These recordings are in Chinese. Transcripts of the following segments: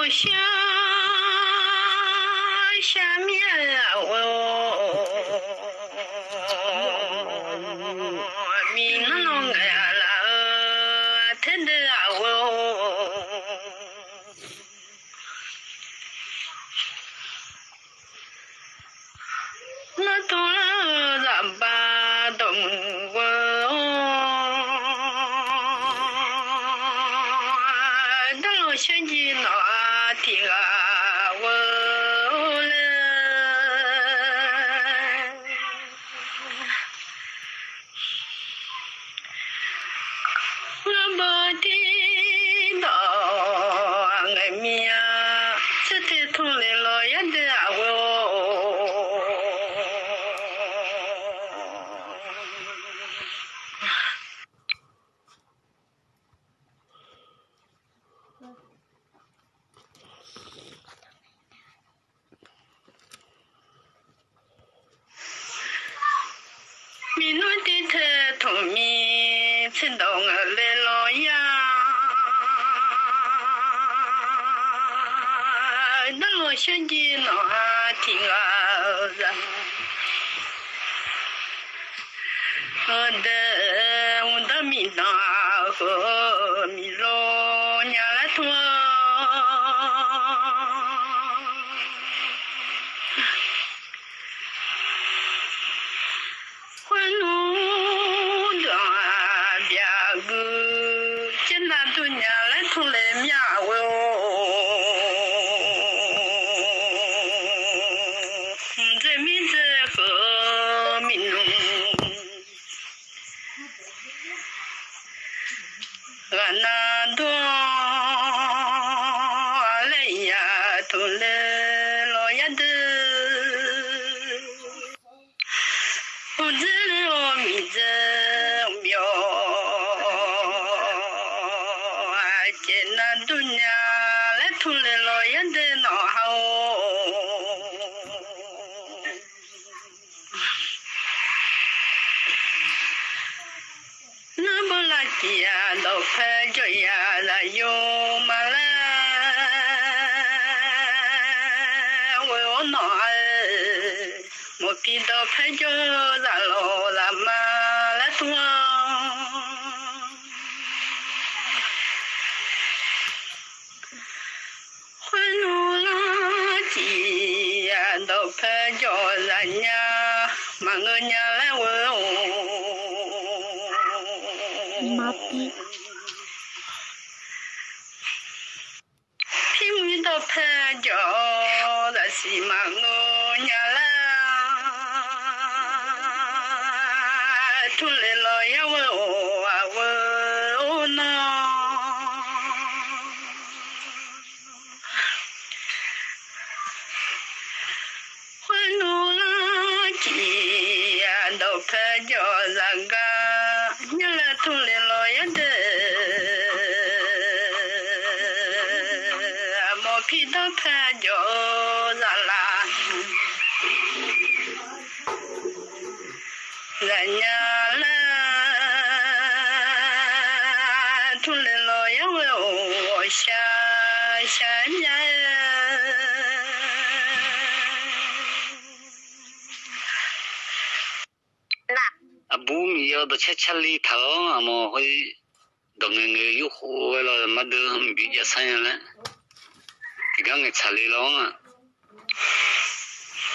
下面我米那龙呀啦，天的我。那多了咱把东我，那老乡亲那听啊我嘞，我不听到俺们啊，这天同来老爷的我。米诺的特同米，吃到我来老呀，那老乡亲那听啊人，我的米那和米罗伢来拖。那多来呀，都来老呀的，我这我米这苗，见那多年来都来老呀的闹好。那不拉几呀，都拍着呀，那有嘛啦？我哪我比到拍着那老那嘛来多。欢怒拉几呀，都拍着人家，嘛我伢来我。拼命的拍着，那是嘛我伢啦，出来了呀我呢，欢怒了几呀，都拍着那个，伢啦出来了呀的。皮到拍着咱啦，人家啦，出来了呀我下呀，啊，不米要到吃里头，啊么会当个有火了，嘛都很比较sangat了。刚给查理了啊！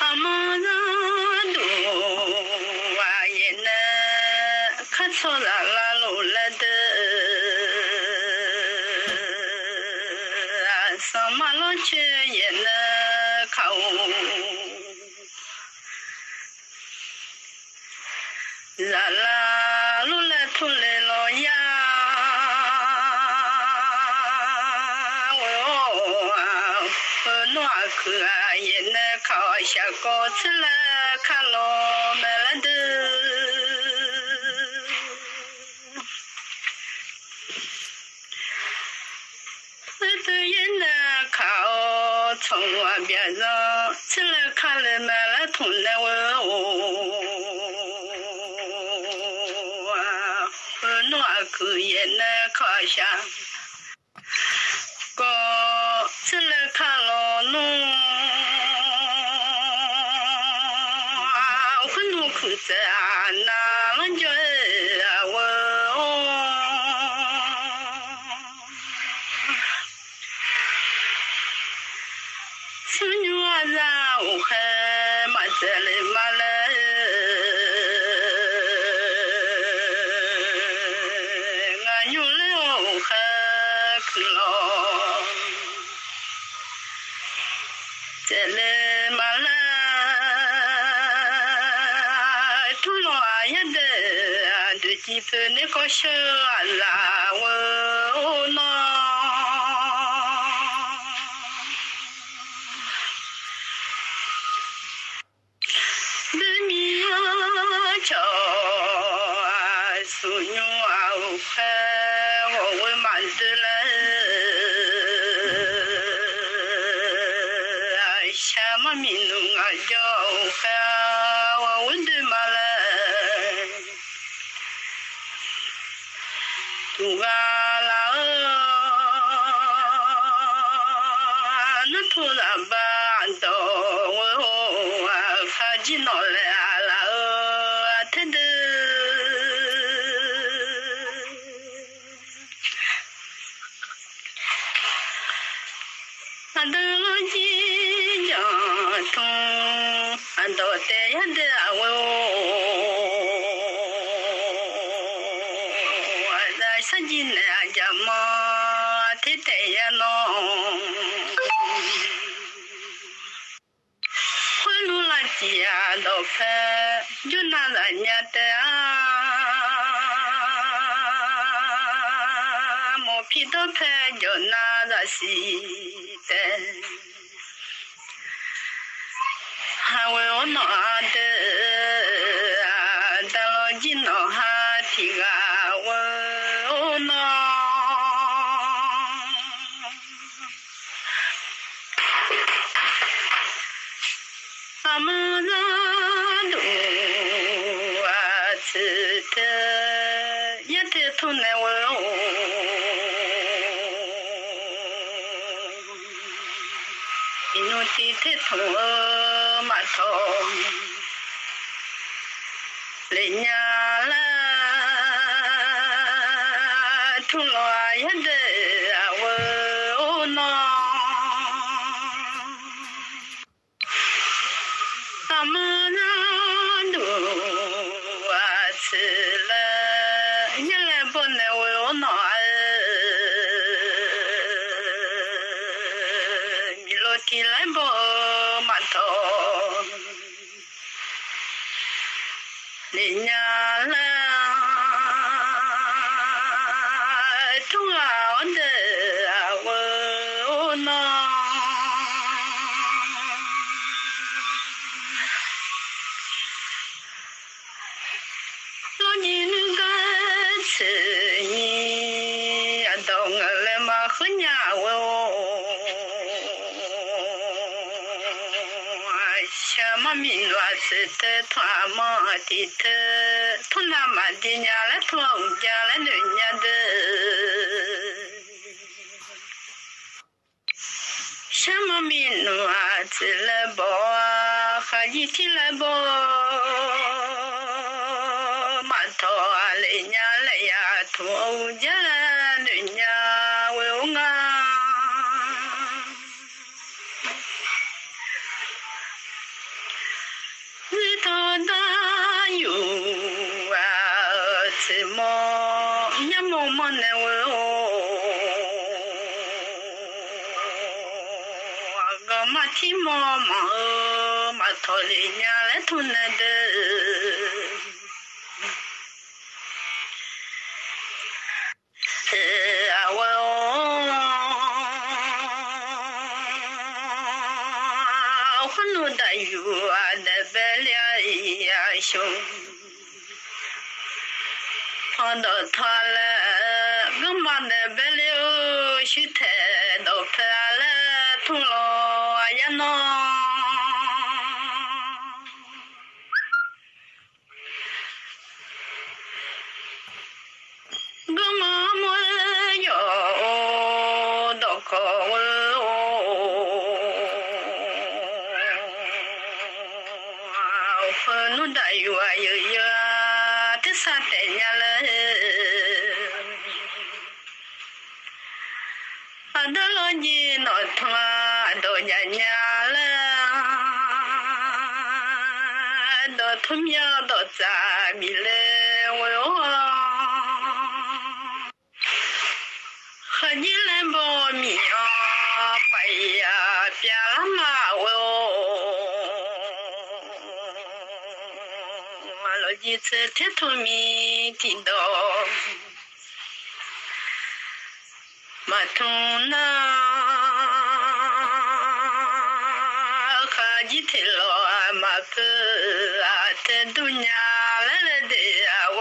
阿妈那多啊也那看错啦啦路了的，什么了却也那靠，啦啦路了出来了呀。可也那靠下高子了，看了没了的，那都也那靠从外边上吃了看了没了同了我那可也那靠下高子了。sunyuaza uhe mazele male nganyule uhe klo tele male tulo ayade adu jipe ne kosho ala wo no cho sunyu au kha wo mandla shama minu nga jo kha wo de mala tugala no tola ba do wo kha jinole ando te yande awo ada sajine ajama te te yano khulu la tia do phe juna la nyate a mo pi do phe jona la si te hawe ono ade adalo jino hatiga wo ono amana do atete yate tune wo inuti te to ma to le nya la tu lo ya de awo no amana do atla nya le bonne wo no ki lai bo ma to le nya la tu a onde a wo no lo ni ga se ni a dong le ma khnya wo shama minwa se te twa ma ti te tuna ma di nya la twa u ja la ne nya de shama minwa se le bo kha yi ti le bo ma to le nya le ya twa u ja la ne nya we u nga da yu a se mo nya mo mo ne wo ga ma ti mo ma to le nya le tu ne de a wo khunu da yu a de belia ya shung ondo thale gamba de belio shite do thale thulo ya no gama mo yo do ko nu da yu a yu ya te sa te nya le adalo ji no thwa do nya nya 在米来我哟，和你来报名白呀别了嘛我哟，老几次铁头米听到。马通那哈吉提罗马布阿特杜尼亚来了的呀我，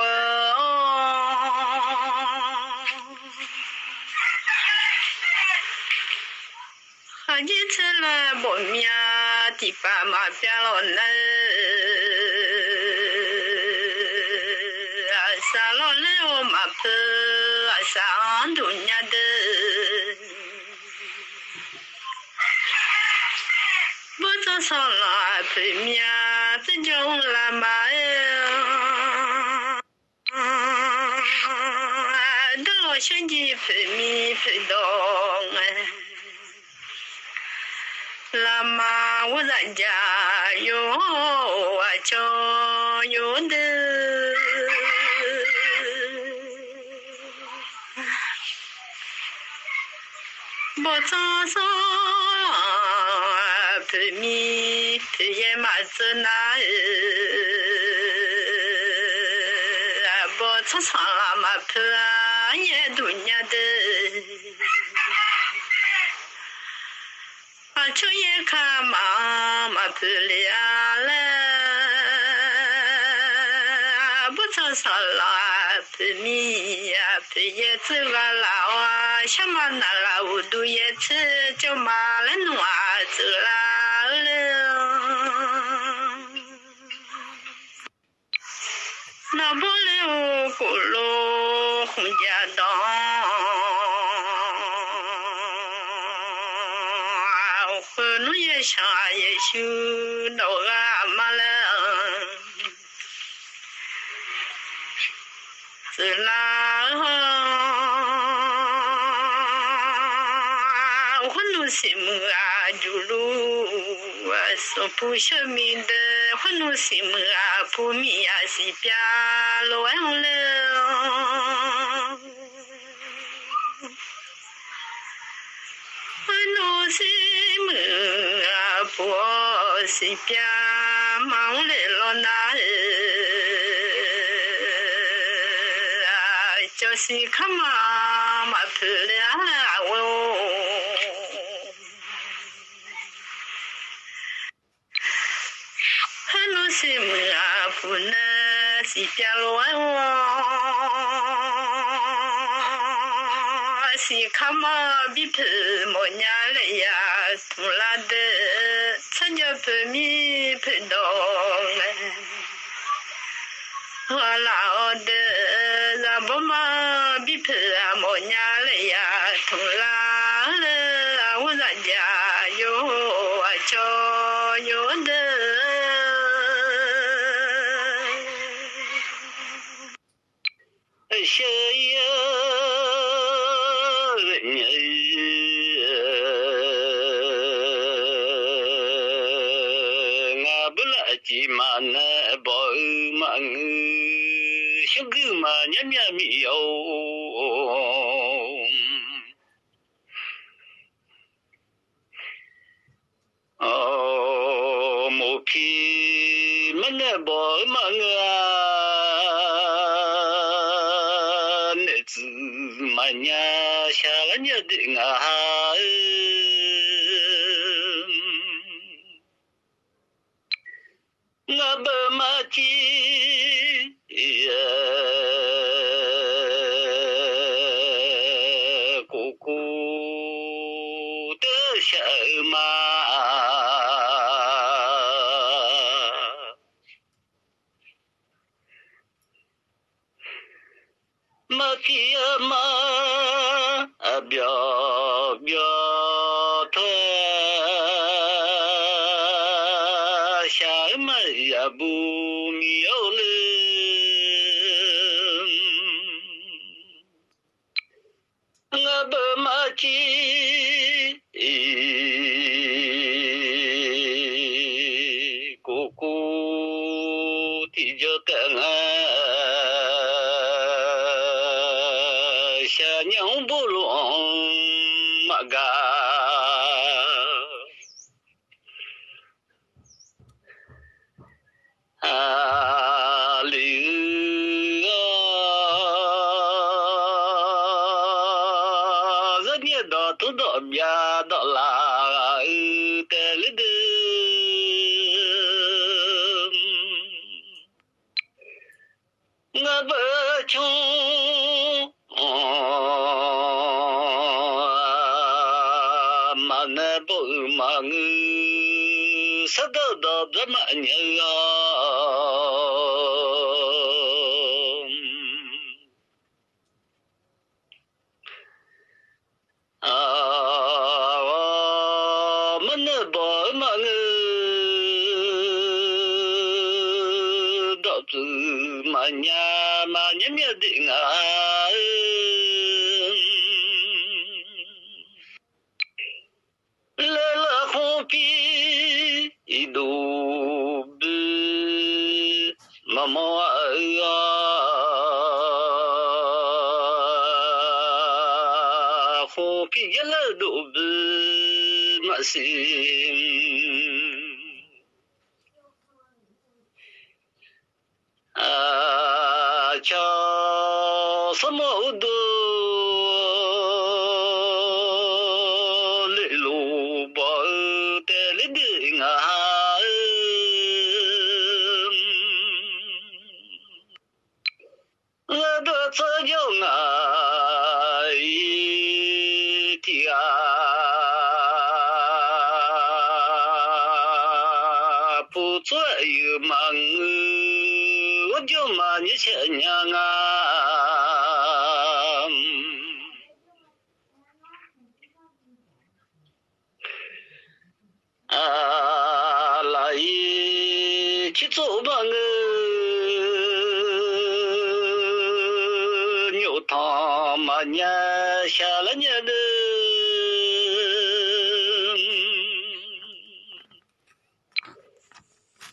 哈吉提了不米啊迪巴马别罗那，阿萨罗了马布阿萨杜尼亚的。不早上了，陪面这叫la嘛到兄弟陪面陪到la嘛我咱家有啊叫有的。不早上陪面陪也嘛子那不早上了嘛陪也多年的啊就也看嘛陪了嘞不早上了陪面呀陪也走个老啊什么那啦我都也吃就嘛了弄啊走啦了那不了咕噜红家当回路也上也修到啊嘛了走啦西木啊，就路啊，说不小米的，我弄西木啊，不米啊，西边乱了。我弄西木啊，不西边忙来了那就是看妈妈陪了我。是么啊？不能是别乱我，是看嘛比陪么年来呀？同拉的参加陪米陪到我老的让不嘛比陪啊么年来呀？同拉了我咱家有啊叫有的。小呀人我不拉几嘛那包嘛小狗嘛娘娘咪哟哦毛皮嘛那包嘛下个日的啊，我不嘛记姑姑的小妈，嘛记嘛。表他下么也不妙了，我不嘛记姑姑的叫的不嘛我啥都都这么牛啊！我们那不嘛我到处嘛年面的啊。来了红皮一路比妈妈啊，红皮一路都比马心啊，叫什么都。这叫爱的啊，不做有忙，我就骂你亲娘啊。啊，来去做吧他妈年下了年的，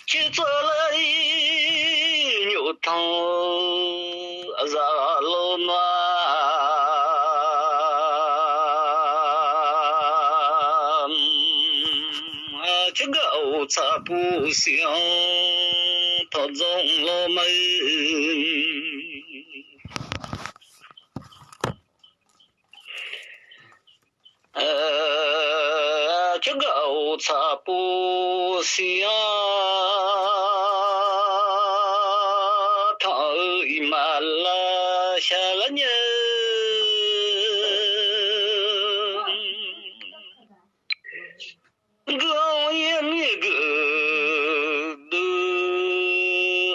去做了牛汤热老暖，这个我咋不想他中了门？这个我咋不想他妈了下了年，我也没个的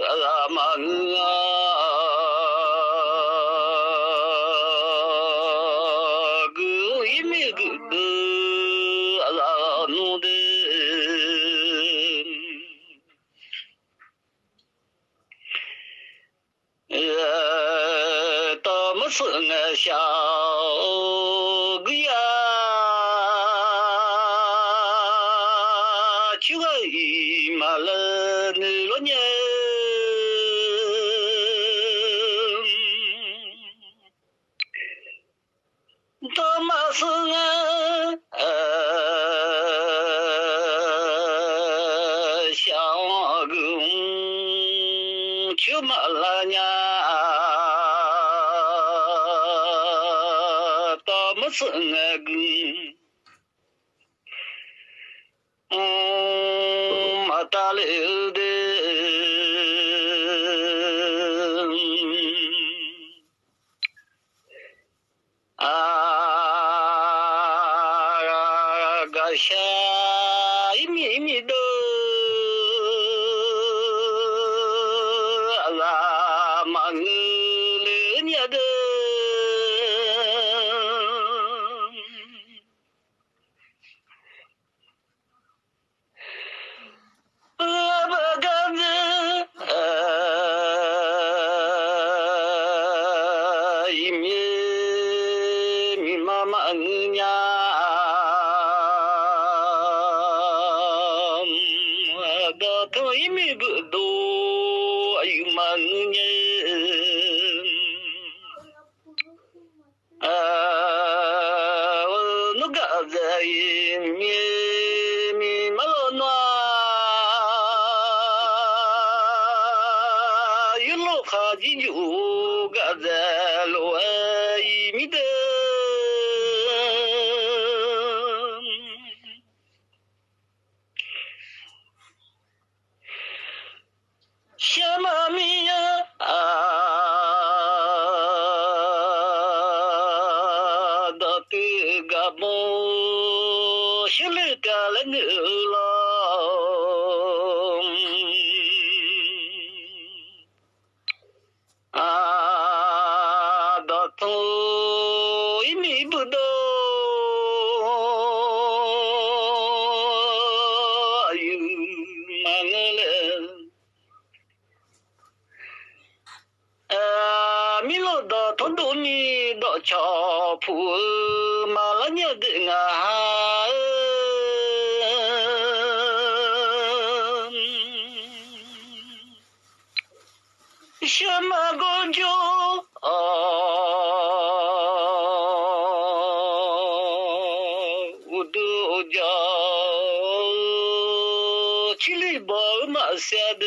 阿妈啊。是我小个呀，就个嘛了你了年，他妈是我小个，就嘛了年。是我个，马大了的，个下一米米的，阿妈我了年的。个了牛了，啊，到头一米不到，有嘛了。米罗的通多米的桥铺，马拉尼的啊，什么个叫我都叫起来把马下的。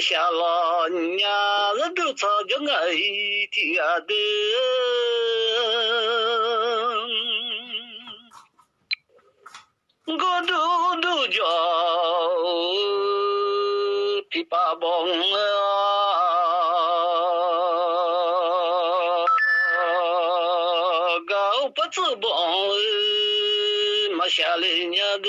下了伢子都吵着我一天的，我都叫琵琶帮搞不子帮没下来伢的。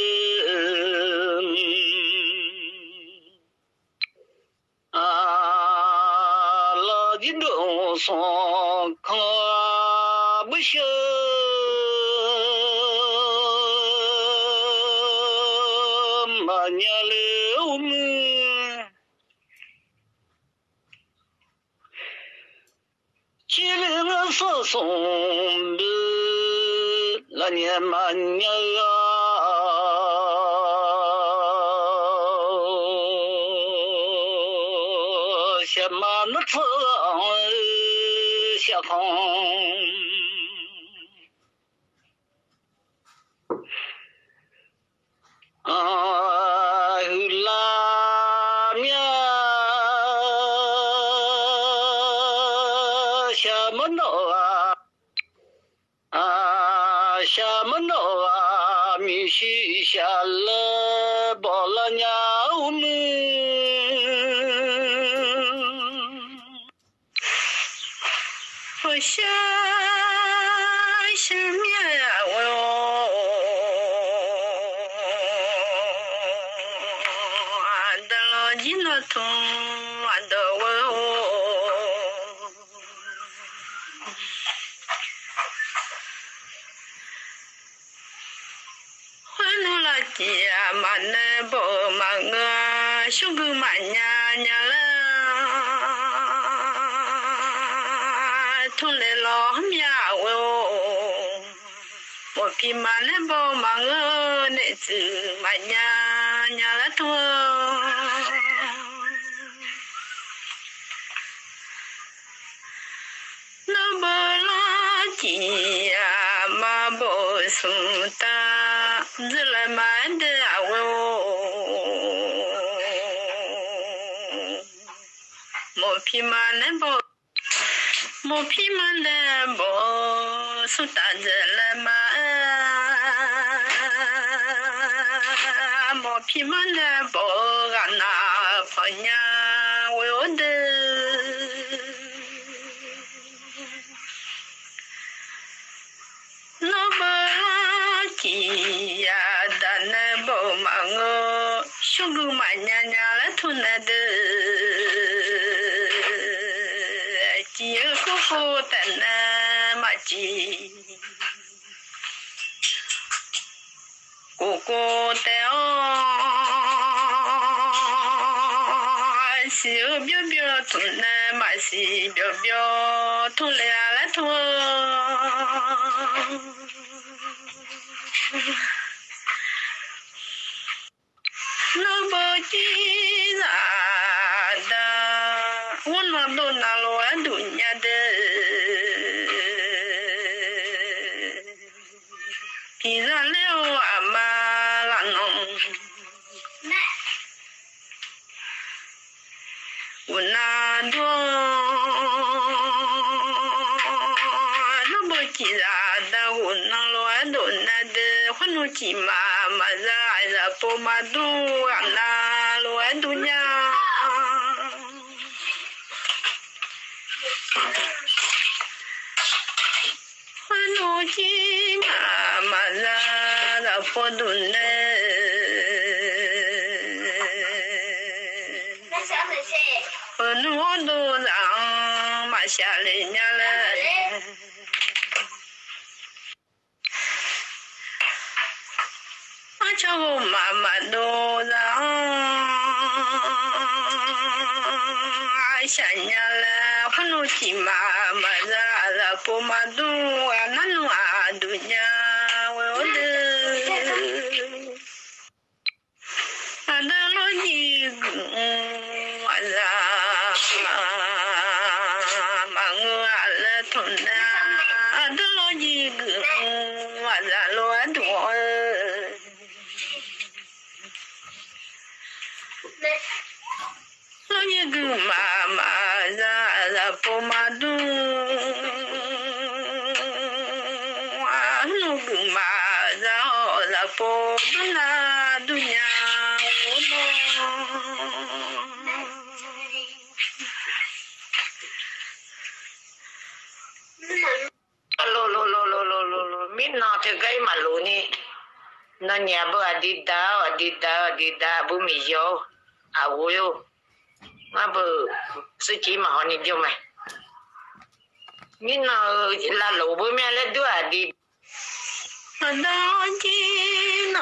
上看不下，马娘了么？起来我说送的那年马娘什么那次下空，拉面什么弄什么弄米西下了包了鸟们。我想面我的老几那痛的我回路了家嘛那不嘛我兄弟嘛娘了痛来老面我皮嘛那不嘛我那只嘛娘了痛那不拉几呀嘛不送的日来慢的我皮嘛那不莫皮曼的莫苏打着了嘛，莫皮曼的莫干那朋友我的，那么几呀的那莫嘛我兄弟嘛娘娘来吐那的。姐夫妇的那么急，哥哥的西哦表表通来马西表表通来来通。那不记啥的，我那都那罗都伢的，记上了阿妈拉侬。我那多，那不记啥的，我那罗都那的，我那记妈妈在不嘛都阿那罗都伢。我那记妈妈在不都那。我都让马下来伢了，我叫我妈妈都让阿下伢了，我努起妈妈让不嘛都啊那努啊都伢我的，啊那罗一个啊让。妈妈让不嘛都啊，那个妈让不都那都伢lo, min na te gai maluni. Na nyabo adida bu mi yo. Awoyo. Ngabo suci ma ni dio mai. Min na la lo bu mi le du adi. Ada ji na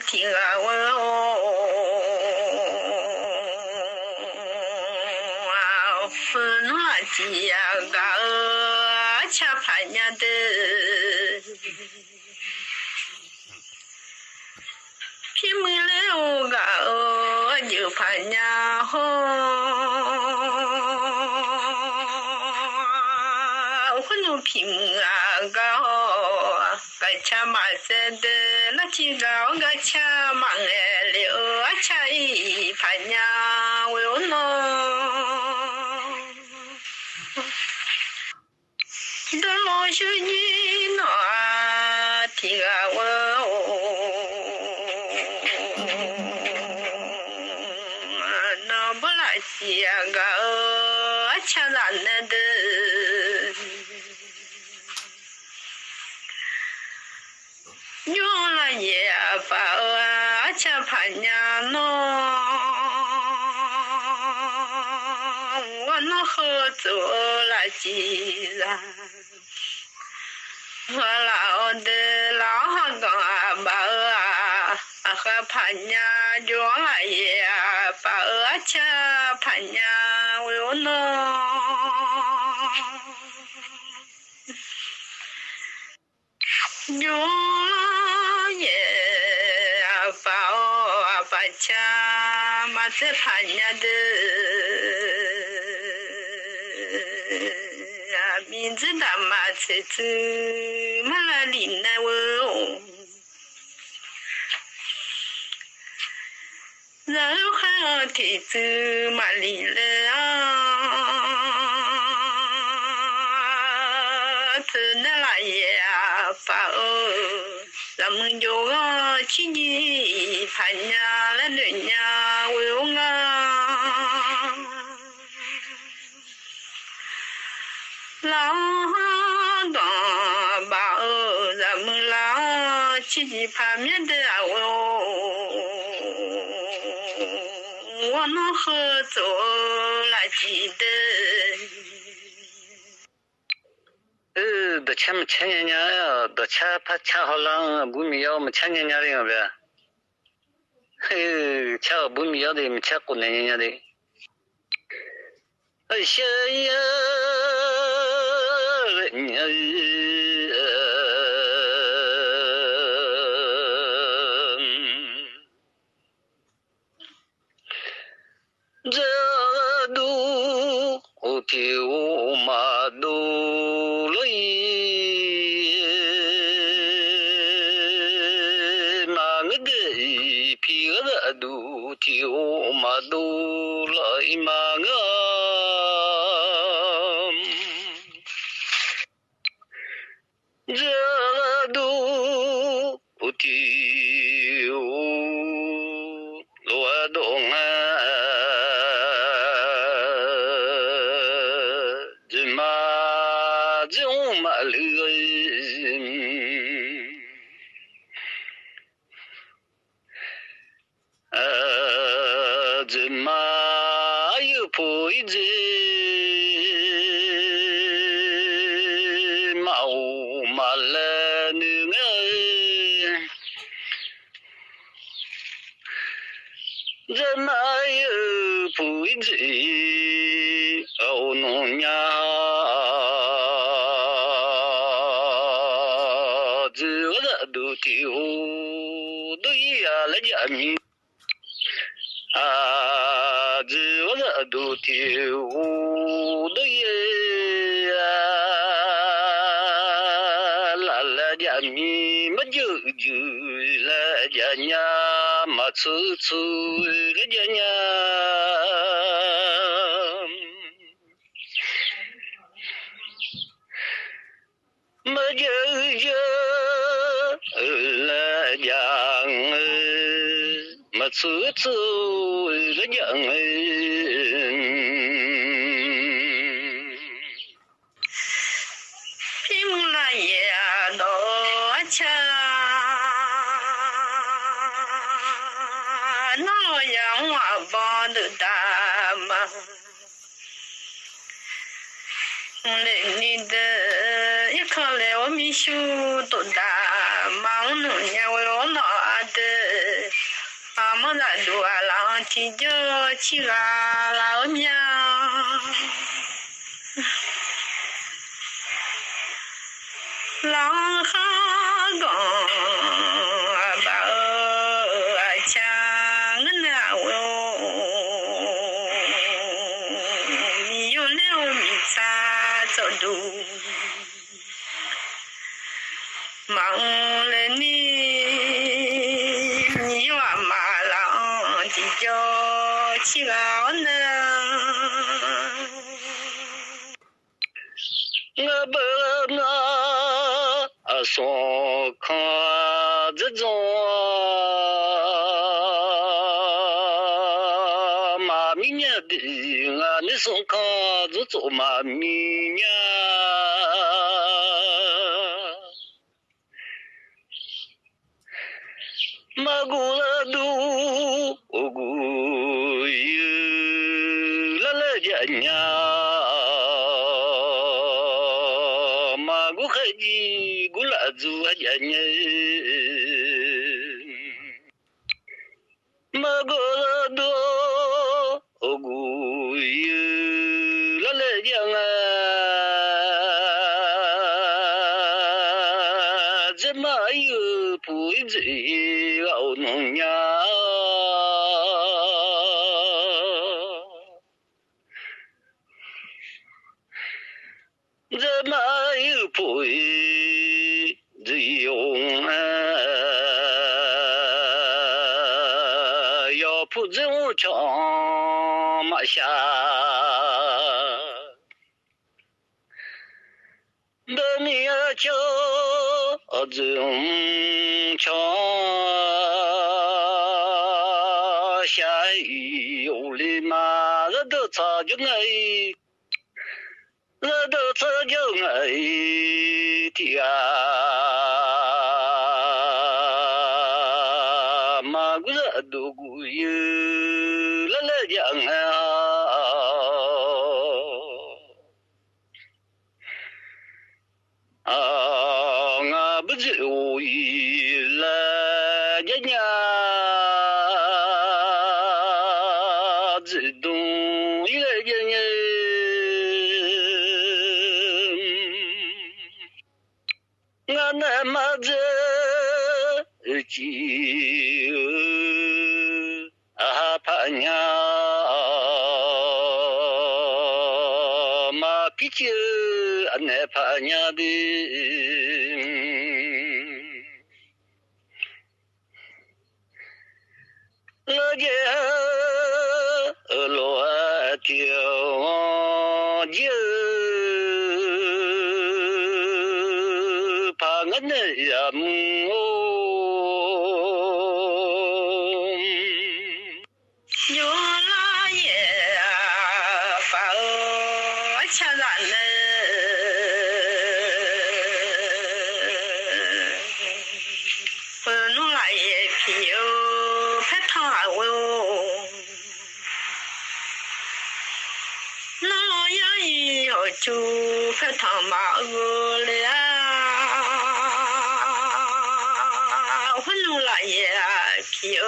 ti ga wo na ji ya ga cha pa nya de pi mi le o ga ju pa nya ho no pi nga ga ga cha ma se de na ti ga ga cha ma le o cha i pa nya we no do lo shu ni no ti ga wo no bo la ti ga cha la na de la ye fa cha pa nya no wa no ho zo la ji ra wa la o de la ha ga ba a ha pa nya jo la ye fa cha pa nya we no yo cha ma se pa nya de min zi da ma se zi ma la li na wo ra ha ti zi ma li le a zi na la ye a fa o la mun yo chi ni pa nya la de nya wo nga la da ba o za mu la chi ni pa mi de a wo wo no he zo la ji de的前年呀，的前好lang不米要么前年的样呗，嘿，前不米要的么前过年的。谢呀你这都丢马都了马个的皮个都丢马都了马个这都丢罗东啊这马就马了这马又不一直马了那个这马又不一直哦农呀这个都丢对呀来家米这个都丢对呀啦啦家米么就啦家呀嘛处处啦家呀么就啦家嘛处处啦家平了也多强，那样我帮的大忙。你的一看来我没修多大忙，农家为我拿的，俺们那多浪提着起个老娘。浪哈讲把枪那我你有了米啥走路忙了你话马浪就叫起个呢我不我说看这种马米呀的我你说看这种马米呀马古拉都古有啦啦家呀马古海的古拉族家呀马古拉都古有啦啦家这马有不一直熬农呀这马有不一直用要不走长马下的你要叫这长下有哩嘛这都差就爱这都差就爱天嘛古这都古有啦啦讲我不知无语了家家自动一个家那么子鸡啊怕娘嘛比较那怕娘的。我家罗条就怕我那呀么，有那也把我掐燃了，我弄来也皮哟。我那呀咿哟就快他妈饿了，我弄来也皮哟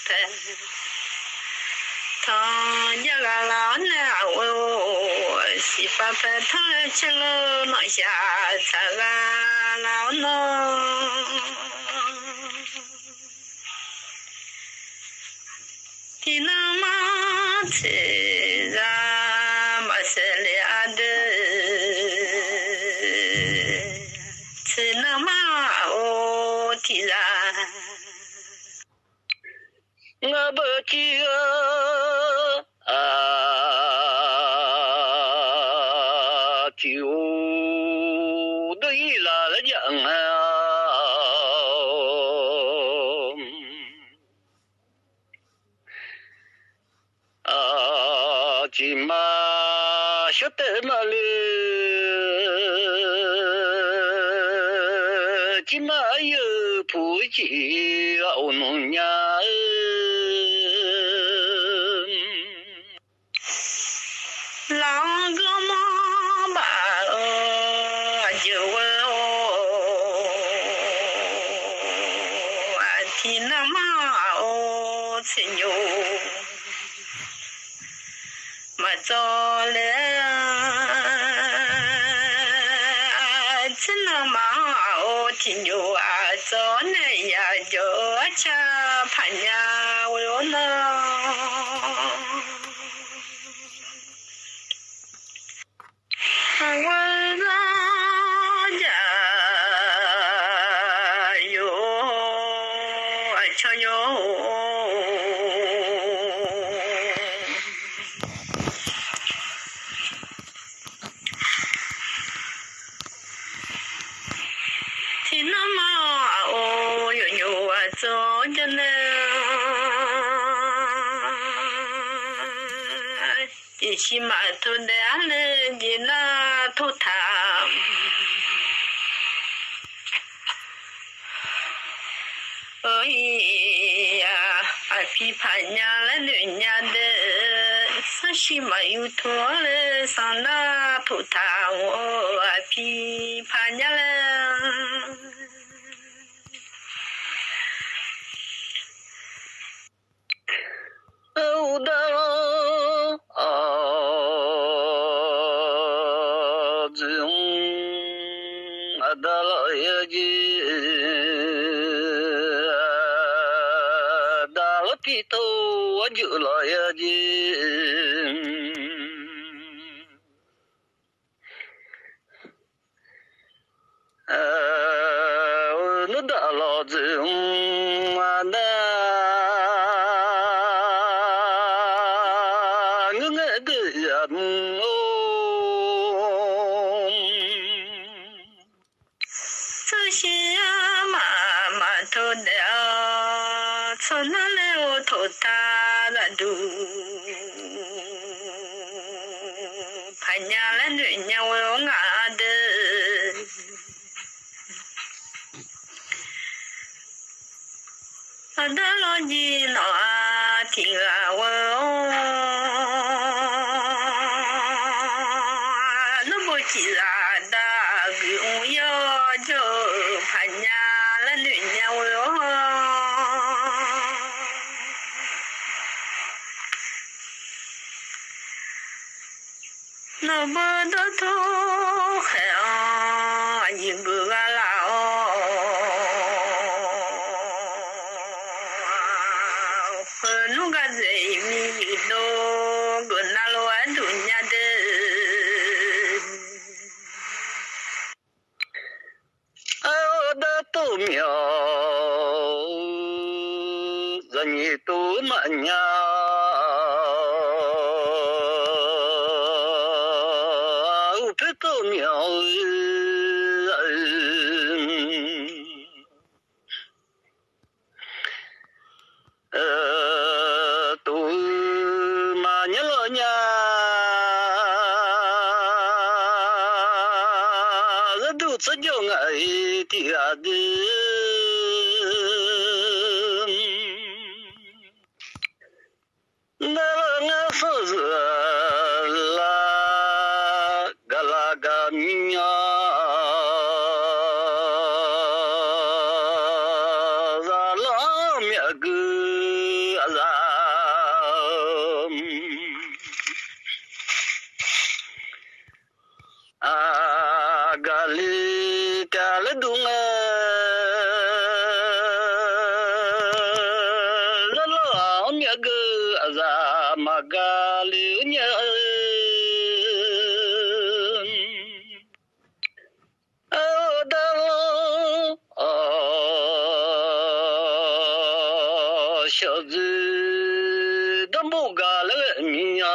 拍，他一个老奶我媳妇拍他来吃了那下才个老孬。你那么吃啊，么是了的，吃那么我提ra，我不记啊，就对了讲啊。今嘛晓得嘛了，今嘛有普及我农家，啷个嘛把就我提那么我吃牛。嘛走了，只能嘛我听牛啊，走那呀就吃盘呀我哟呢，我让家哟吃哟。听那么哦哟哟啊走着呢，一起嘛头的了的那头汤，哎呀，批判呀了人家的，啥西嘛有托了上那头汤我批判呀了。我的这种的老爷子，打了皮头我就老爷子。我打老子我的。这些妈妈头的，从哪来我头大了都，怕娘了人家我爱的，我的老几老听啊我。其他的我要就怕娘了女娘我哟，那不都头还一个老。苗，人也多慢呀，我不多苗。都嘛年了年，人都只叫爱的啊的，那俺说是啦个米呀。小子都不干了米呀，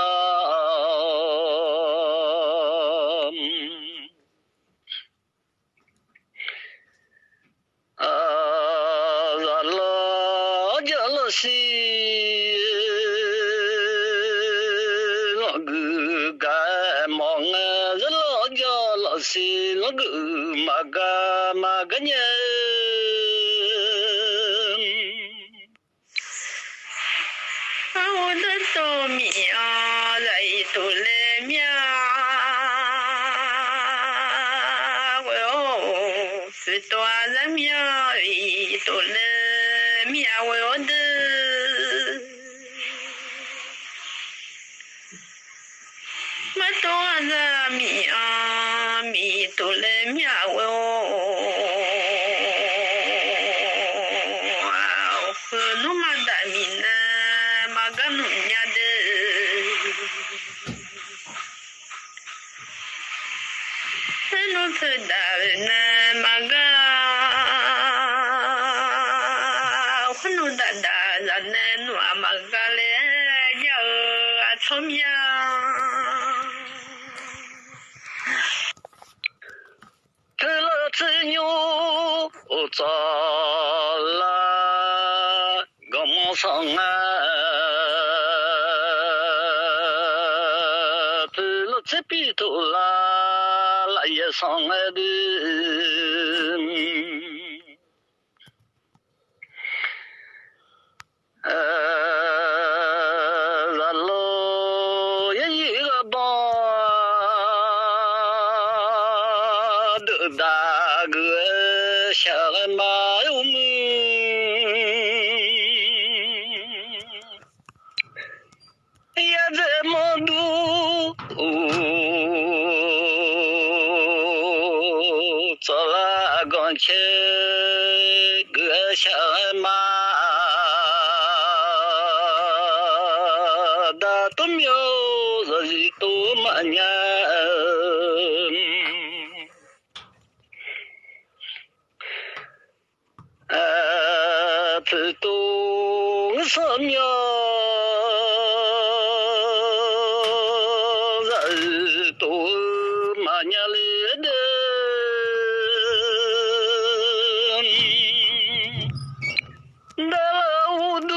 咱老家老西那个干忙啊，咱老家老西那个嘛个年。我的豆苗在都来苗，我哟是多人苗一都来苗我的，我多人苗米都来苗我。这了这牛早了个毛上啊，这了这边头啦也上来的。然后一个包的大个下来马有门，也这么多，走了刚去个下来马。都没有人都慢年，这都是苗人都慢年来的，那我都。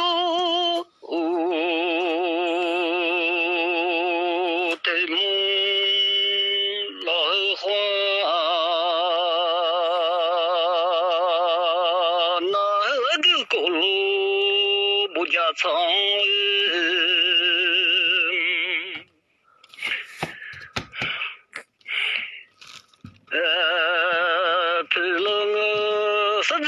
家常陪了我十几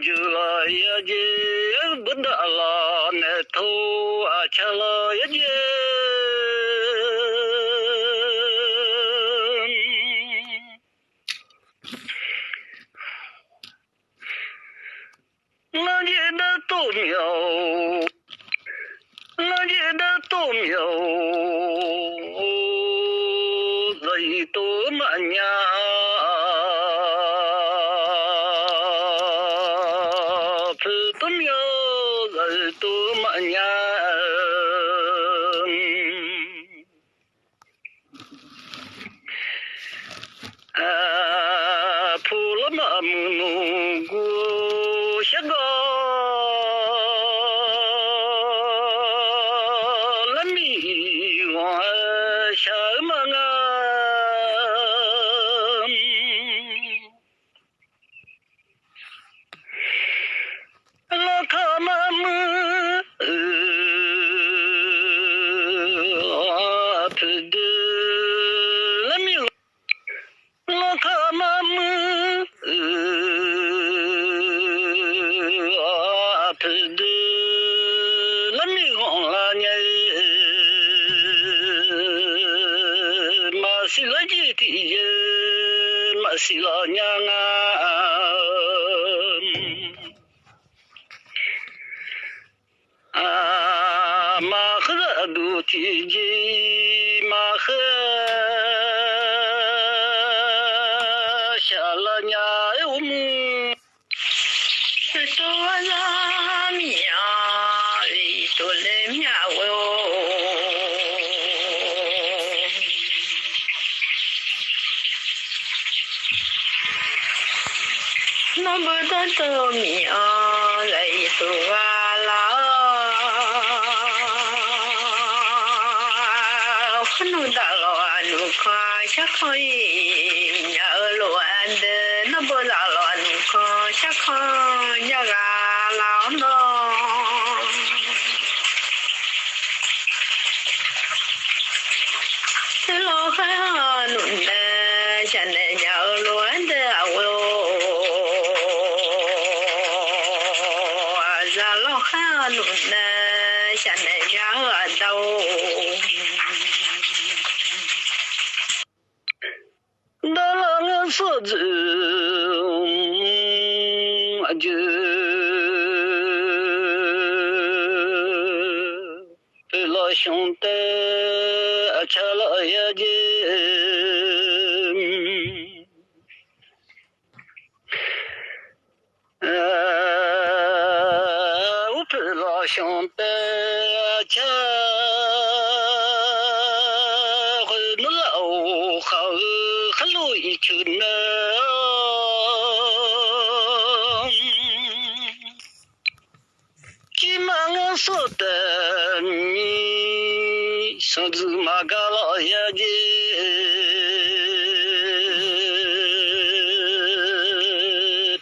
就了一节不打了那头吃了一节我觉得豆苗，我觉得豆苗，人都 manya putumyo tu manya pulama mungu shago lami wa shamanga lakamamu apde lami lakamamu apde lami ngolanya masila jiti masila nyanga makhadu tiji makha shalanya to la mia ri to le mia wo no bo to mia lai to la khnu da lo anu kha sha khoi nya lo an de no bo la lo anu kha sha kha nya ga la no te lo kha nu ne sha ne nya lo an de a wo za lo kha nu ne sha ne nya a da dalang sozu aju pela shonte achala yaje pela shonte chuna chimanga sota mi sanzu magala yaje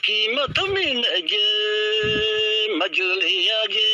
pima tumina je majuli yaje